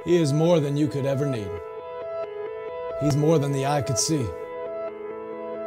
He is more than you could ever need. He's more than the eye could see.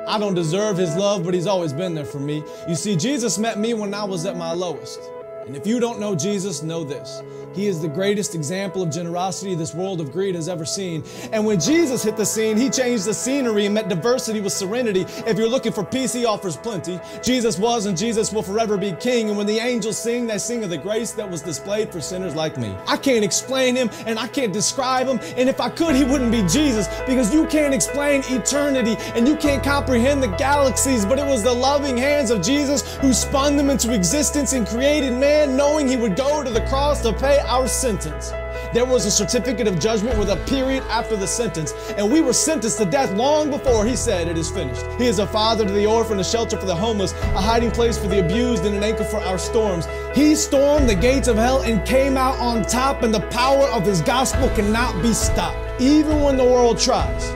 I don't deserve His love, but He's always been there for me. You see, Jesus met me when I was at my lowest. And if you don't know Jesus, know this. He is the greatest example of generosity this world of greed has ever seen. And when Jesus hit the scene, He changed the scenery and met diversity with serenity. If you're looking for peace, He offers plenty. Jesus was and Jesus will forever be King. And when the angels sing, they sing of the grace that was displayed for sinners like me. I can't explain Him and I can't describe Him. And if I could, He wouldn't be Jesus, because you can't explain eternity and you can't comprehend the galaxies. But it was the loving hands of Jesus who spun them into existence and created man, knowing He would go to the cross to pay our sentence. There was a certificate of judgment with a period after the sentence, and we were sentenced to death long before He said it is finished. He is a father to the orphan, a shelter for the homeless, a hiding place for the abused, and an anchor for our storms. He stormed the gates of hell and came out on top, and the power of His gospel cannot be stopped, even when the world tries.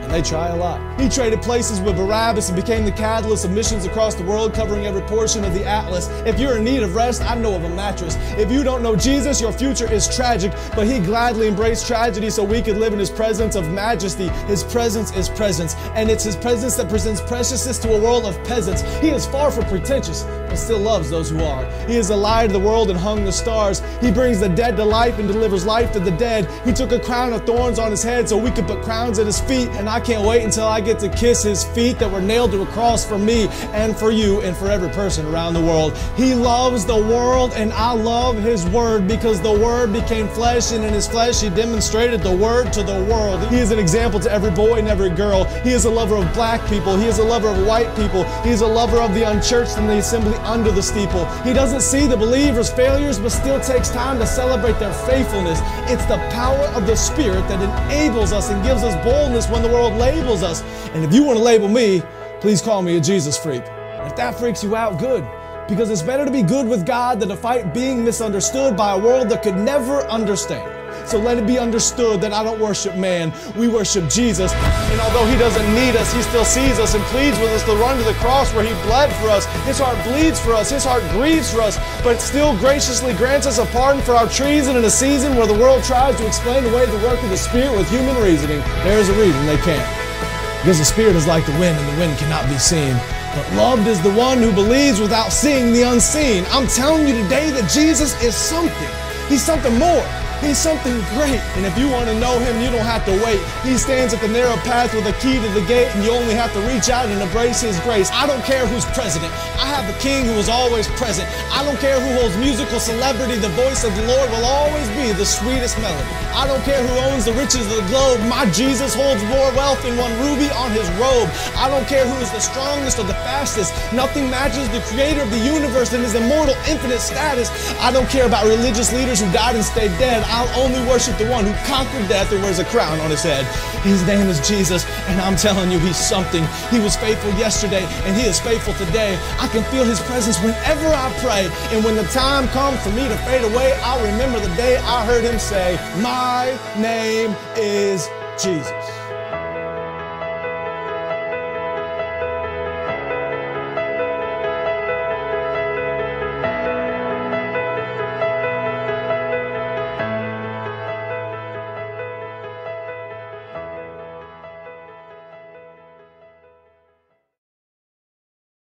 And they try a lot. He traded places with Barabbas and became the catalyst of missions across the world, covering every portion of the atlas. If you're in need of rest, I know of a mattress. If you don't know Jesus, your future is tragic, but He gladly embraced tragedy so we could live in His presence of majesty. His presence is presence, and it's His presence that presents preciousness to a world of peasants. He is far from pretentious, but still loves those who are. He is the light of the world and hung the stars. He brings the dead to life and delivers life to the dead. He took a crown of thorns on His head so we could put crowns at His feet, and I can't wait until I get to kiss His feet that were nailed to a cross for me and for you and for every person around the world. He loves the world, and I love His word, because the word became flesh, and in His flesh He demonstrated the word to the world. He is an example to every boy and every girl. He is a lover of black people. He is a lover of white people. He is a lover of the unchurched and the assembly under the steeple. He doesn't see the believers' failures, but still takes time to celebrate their faithfulness. It's the power of the Spirit that enables us and gives us boldness when the world labels us. And if you want to label me, please call me a Jesus freak. And if that freaks you out, good. Because it's better to be good with God than to fight being misunderstood by a world that could never understand. So let it be understood that I don't worship man, we worship Jesus. And although He doesn't need us, He still sees us and pleads with us to run to the cross where He bled for us. His heart bleeds for us, His heart grieves for us, but still graciously grants us a pardon for our treason in a season where the world tries to explain away the work of the Spirit with human reasoning. There is a reason they can't. Because the Spirit is like the wind, and the wind cannot be seen. But loved is the one who believes without seeing the unseen. I'm telling you today that Jesus is something. He's something more. He's something great. And if you want to know Him, you don't have to wait. He stands at the narrow path with a key to the gate, and you only have to reach out and embrace His grace. I don't care who's president. I have a King who is always present. I don't care who holds musical celebrity. The voice of the Lord will always be the sweetest melody. I don't care who owns the riches of the globe. My Jesus holds more wealth than one ruby on His robe. I don't care who is the strongest or the fastest. Nothing matches the Creator of the universe and His immortal, infinite status. I don't care about religious leaders who died and stayed dead. I'll only worship the one who conquered death and wears a crown on His head. His name is Jesus, and I'm telling you, He's something. He was faithful yesterday, and He is faithful today. I can feel His presence whenever I pray, and when the time comes for me to fade away, I'll remember the day I heard Him say, "My name is Jesus."